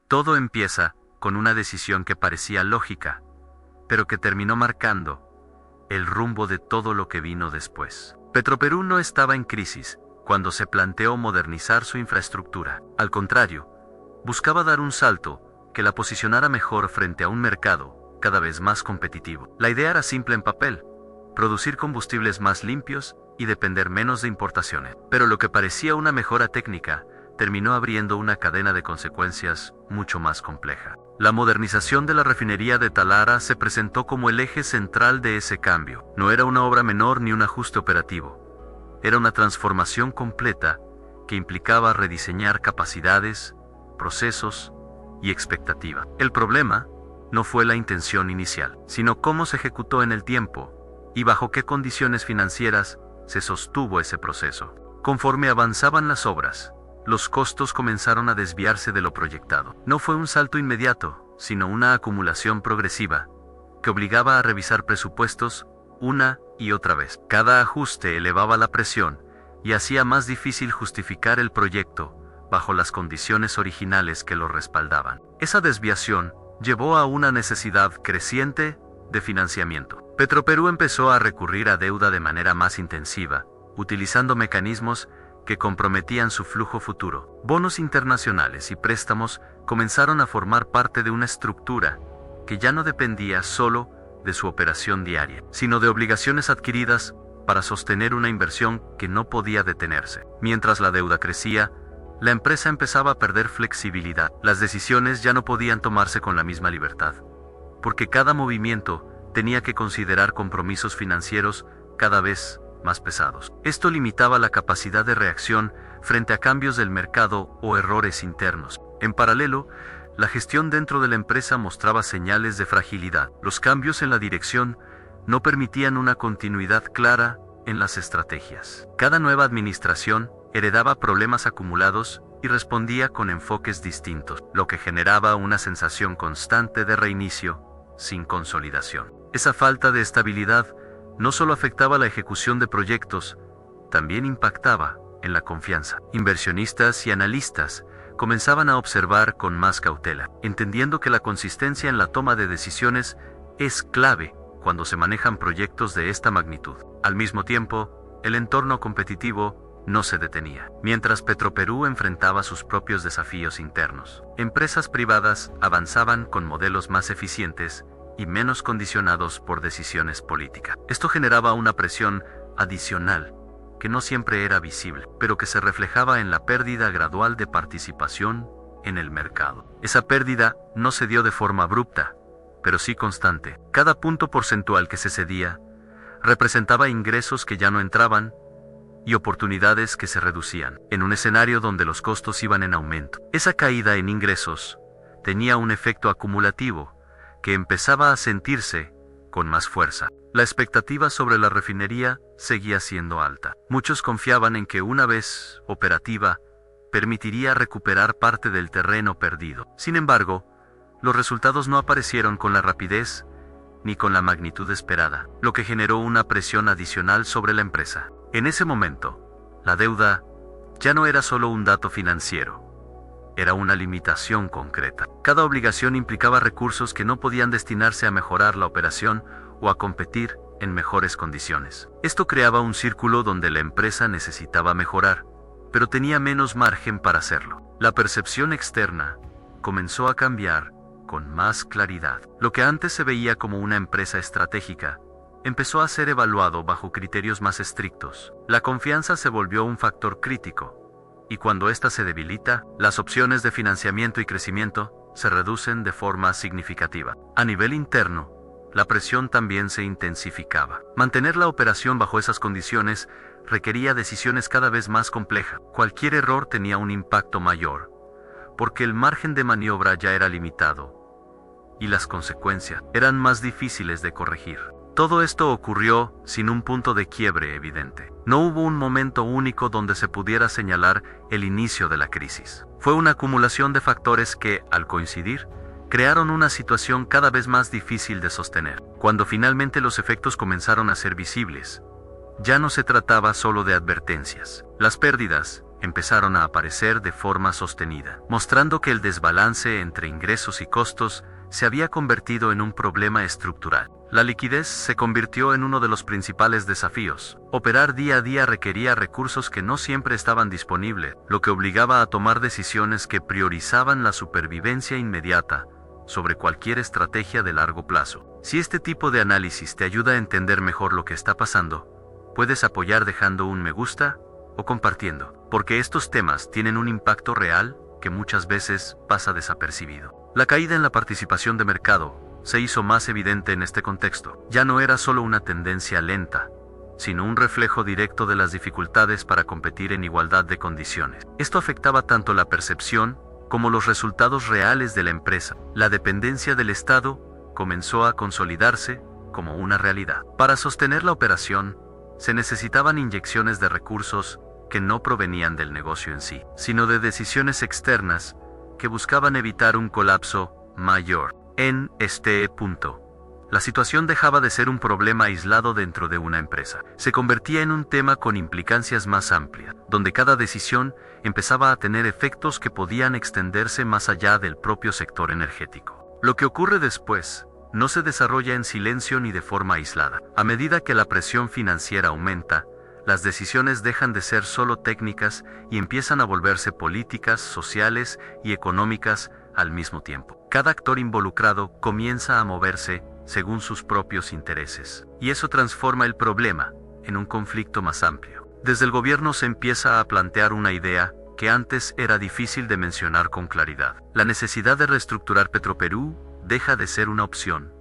Todo empieza con una decisión que parecía lógica, pero que terminó marcando el rumbo de todo lo que vino después. Petroperú no estaba en crisis cuando se planteó modernizar su infraestructura. Al contrario, buscaba dar un salto que la posicionara mejor frente a un mercado cada vez más competitivo. La idea era simple en papel: producir combustibles más limpios y depender menos de importaciones. Pero lo que parecía una mejora técnica terminó abriendo una cadena de consecuencias mucho más compleja. La modernización de la refinería de Talara se presentó como el eje central de ese cambio. No era una obra menor ni un ajuste operativo. Era una transformación completa que implicaba rediseñar capacidades, procesos y expectativa. El problema no fue la intención inicial, sino cómo se ejecutó en el tiempo y bajo qué condiciones financieras se sostuvo ese proceso. Conforme avanzaban las obras, los costos comenzaron a desviarse de lo proyectado. No fue un salto inmediato, sino una acumulación progresiva, que obligaba a revisar presupuestos una y otra vez. Cada ajuste elevaba la presión y hacía más difícil justificar el proyecto bajo las condiciones originales que lo respaldaban. Esa desviación llevó a una necesidad creciente de financiamiento. Petroperú empezó a recurrir a deuda de manera más intensiva, utilizando mecanismos que comprometían su flujo futuro. Bonos internacionales y préstamos comenzaron a formar parte de una estructura que ya no dependía solo de su operación diaria, sino de obligaciones adquiridas para sostener una inversión que no podía detenerse. Mientras la deuda crecía, la empresa empezaba a perder flexibilidad. Las decisiones ya no podían tomarse con la misma libertad, porque cada movimiento tenía que considerar compromisos financieros cada vez más pesados. Esto limitaba la capacidad de reacción frente a cambios del mercado o errores internos. En paralelo, la gestión dentro de la empresa mostraba señales de fragilidad. Los cambios en la dirección no permitían una continuidad clara en las estrategias. Cada nueva administración heredaba problemas acumulados y respondía con enfoques distintos, lo que generaba una sensación constante de reinicio sin consolidación. Esa falta de estabilidad no solo afectaba la ejecución de proyectos, también impactaba en la confianza. Inversionistas y analistas comenzaban a observar con más cautela, entendiendo que la consistencia en la toma de decisiones es clave cuando se manejan proyectos de esta magnitud. Al mismo tiempo, el entorno competitivo no se detenía. Mientras Petroperú enfrentaba sus propios desafíos internos, empresas privadas avanzaban con modelos más eficientes y menos condicionados por decisiones políticas. Esto generaba una presión adicional que no siempre era visible, pero que se reflejaba en la pérdida gradual de participación en el mercado. Esa pérdida no se dio de forma abrupta, pero sí constante. Cada punto porcentual que se cedía representaba ingresos que ya no entraban y oportunidades que se reducían, en un escenario donde los costos iban en aumento. Esa caída en ingresos tenía un efecto acumulativo que empezaba a sentirse con más fuerza. La expectativa sobre la refinería seguía siendo alta. Muchos confiaban en que una vez operativa, permitiría recuperar parte del terreno perdido. Sin embargo, los resultados no aparecieron con la rapidez ni con la magnitud esperada, lo que generó una presión adicional sobre la empresa. En ese momento, la deuda ya no era solo un dato financiero. Era una limitación concreta. Cada obligación implicaba recursos que no podían destinarse a mejorar la operación o a competir en mejores condiciones. Esto creaba un círculo donde la empresa necesitaba mejorar, pero tenía menos margen para hacerlo. La percepción externa comenzó a cambiar con más claridad. Lo que antes se veía como una empresa estratégica empezó a ser evaluado bajo criterios más estrictos. La confianza se volvió un factor crítico, y cuando ésta se debilita, las opciones de financiamiento y crecimiento se reducen de forma significativa. A nivel interno, la presión también se intensificaba. Mantener la operación bajo esas condiciones requería decisiones cada vez más complejas. Cualquier error tenía un impacto mayor, porque el margen de maniobra ya era limitado, y las consecuencias eran más difíciles de corregir. Todo esto ocurrió sin un punto de quiebre evidente. No hubo un momento único donde se pudiera señalar el inicio de la crisis. Fue una acumulación de factores que, al coincidir, crearon una situación cada vez más difícil de sostener. Cuando finalmente los efectos comenzaron a ser visibles, ya no se trataba solo de advertencias. Las pérdidas empezaron a aparecer de forma sostenida, mostrando que el desbalance entre ingresos y costos se había convertido en un problema estructural. La liquidez se convirtió en uno de los principales desafíos. Operar día a día requería recursos que no siempre estaban disponibles, lo que obligaba a tomar decisiones que priorizaban la supervivencia inmediata sobre cualquier estrategia de largo plazo. Si este tipo de análisis te ayuda a entender mejor lo que está pasando, puedes apoyar dejando un me gusta o compartiendo, porque estos temas tienen un impacto real que muchas veces pasa desapercibido. La caída en la participación de mercado se hizo más evidente en este contexto. Ya no era solo una tendencia lenta, sino un reflejo directo de las dificultades para competir en igualdad de condiciones. Esto afectaba tanto la percepción como los resultados reales de la empresa. La dependencia del Estado comenzó a consolidarse como una realidad. Para sostener la operación, se necesitaban inyecciones de recursos que no provenían del negocio en sí, sino de decisiones externas que buscaban evitar un colapso mayor. En este punto, la situación dejaba de ser un problema aislado dentro de una empresa. Se convertía en un tema con implicancias más amplias, donde cada decisión empezaba a tener efectos que podían extenderse más allá del propio sector energético. Lo que ocurre después no se desarrolla en silencio ni de forma aislada. A medida que la presión financiera aumenta, las decisiones dejan de ser solo técnicas y empiezan a volverse políticas, sociales y económicas al mismo tiempo. Cada actor involucrado comienza a moverse según sus propios intereses, y eso transforma el problema en un conflicto más amplio. Desde el gobierno se empieza a plantear una idea que antes era difícil de mencionar con claridad. La necesidad de reestructurar Petroperú deja de ser una opción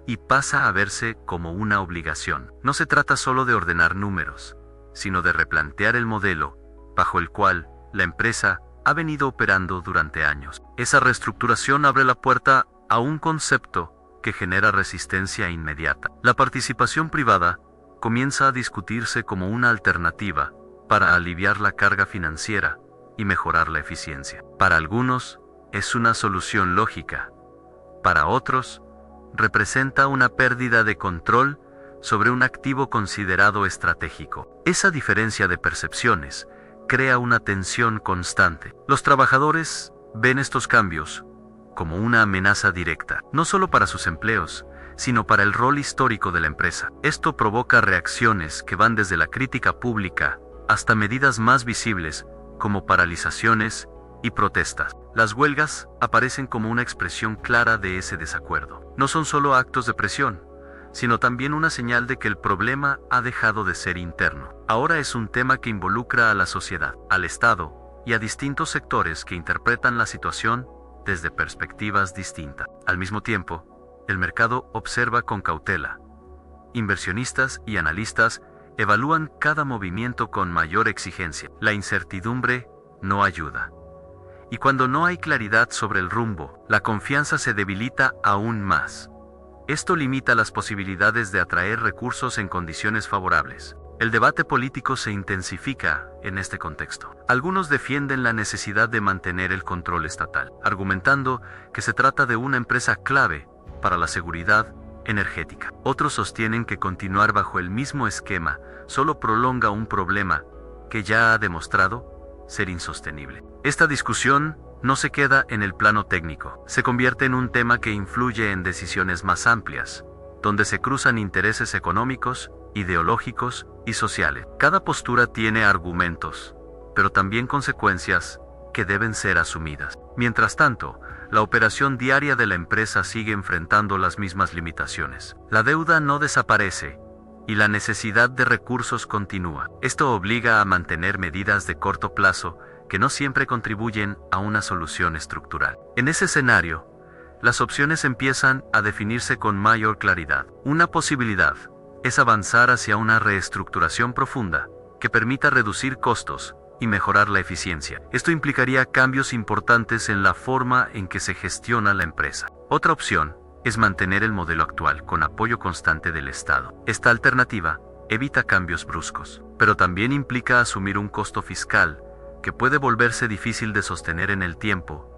y pasa a verse como una obligación. No se trata solo de ordenar números, sino de replantear el modelo bajo el cual la empresa ha venido operando durante años. Esa reestructuración abre la puerta a un concepto que genera resistencia inmediata. La participación privada comienza a discutirse como una alternativa para aliviar la carga financiera y mejorar la eficiencia. Para algunos, es una solución lógica. Para otros, representa una pérdida de control sobre un activo considerado estratégico. Esa diferencia de percepciones crea una tensión constante. Los trabajadores ven estos cambios como una amenaza directa, no solo para sus empleos, sino para el rol histórico de la empresa. Esto provoca reacciones que van desde la crítica pública hasta medidas más visibles, como paralizaciones y protestas. Las huelgas aparecen como una expresión clara de ese desacuerdo. No son solo actos de presión, sino también una señal de que el problema ha dejado de ser interno. Ahora es un tema que involucra a la sociedad, al Estado y a distintos sectores que interpretan la situación desde perspectivas distintas. Al mismo tiempo, el mercado observa con cautela. Inversionistas y analistas evalúan cada movimiento con mayor exigencia. La incertidumbre no ayuda. Y cuando no hay claridad sobre el rumbo, la confianza se debilita aún más. Esto limita las posibilidades de atraer recursos en condiciones favorables. El debate político se intensifica en este contexto. Algunos defienden la necesidad de mantener el control estatal, argumentando que se trata de una empresa clave para la seguridad energética. Otros sostienen que continuar bajo el mismo esquema solo prolonga un problema que ya ha demostrado ser insostenible. Esta discusión no se queda en el plano técnico, se convierte en un tema que influye en decisiones más amplias, donde se cruzan intereses económicos, ideológicos y sociales. Cada postura tiene argumentos, pero también consecuencias que deben ser asumidas. Mientras tanto, la operación diaria de la empresa sigue enfrentando las mismas limitaciones. La deuda no desaparece y la necesidad de recursos continúa. Esto obliga a mantener medidas de corto plazo que no siempre contribuyen a una solución estructural. En ese escenario, las opciones empiezan a definirse con mayor claridad. Una posibilidad es avanzar hacia una reestructuración profunda que permita reducir costos y mejorar la eficiencia. Esto implicaría cambios importantes en la forma en que se gestiona la empresa. Otra opción es mantener el modelo actual con apoyo constante del Estado. Esta alternativa evita cambios bruscos, pero también implica asumir un costo fiscal que puede volverse difícil de sostener en el tiempo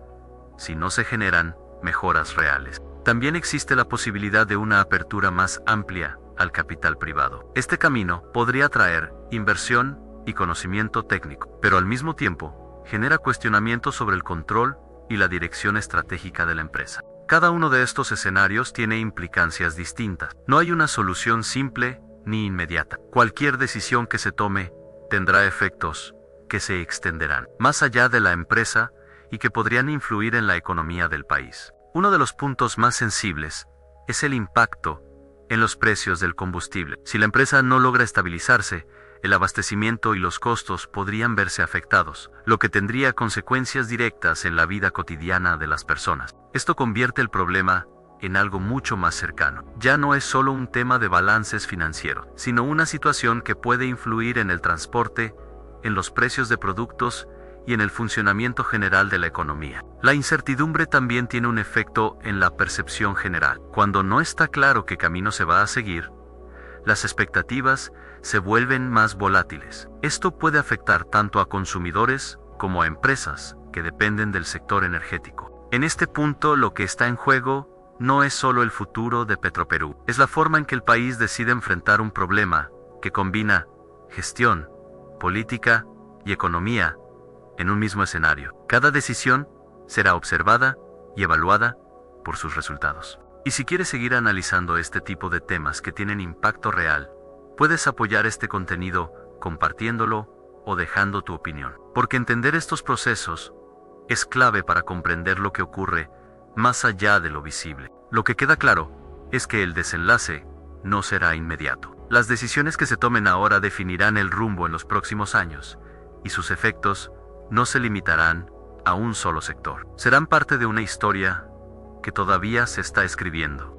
si no se generan mejoras reales. También existe la posibilidad de una apertura más amplia al capital privado. Este camino podría atraer inversión y conocimiento técnico, pero al mismo tiempo genera cuestionamientos sobre el control y la dirección estratégica de la empresa. Cada uno de estos escenarios tiene implicancias distintas. No hay una solución simple ni inmediata. Cualquier decisión que se tome tendrá efectos que se extenderán más allá de la empresa y que podrían influir en la economía del país. Uno de los puntos más sensibles es el impacto en los precios del combustible. Si la empresa no logra estabilizarse, el abastecimiento y los costos podrían verse afectados, lo que tendría consecuencias directas en la vida cotidiana de las personas. Esto convierte el problema en algo mucho más cercano. Ya no es solo un tema de balances financieros, sino una situación que puede influir en el transporte, en los precios de productos y en el funcionamiento general de la economía. La incertidumbre también tiene un efecto en la percepción general. Cuando no está claro qué camino se va a seguir, las expectativas se vuelven más volátiles. Esto puede afectar tanto a consumidores como a empresas que dependen del sector energético. En este punto, lo que está en juego no es solo el futuro de Petroperú, es la forma en que el país decide enfrentar un problema que combina gestión, política y economía en un mismo escenario. Cada decisión será observada y evaluada por sus resultados. Y si quieres seguir analizando este tipo de temas que tienen impacto real, puedes apoyar este contenido compartiéndolo o dejando tu opinión. Porque entender estos procesos es clave para comprender lo que ocurre más allá de lo visible. Lo que queda claro es que el desenlace no será inmediato. Las decisiones que se tomen ahora definirán el rumbo en los próximos años, y sus efectos no se limitarán a un solo sector. Serán parte de una historia que todavía se está escribiendo.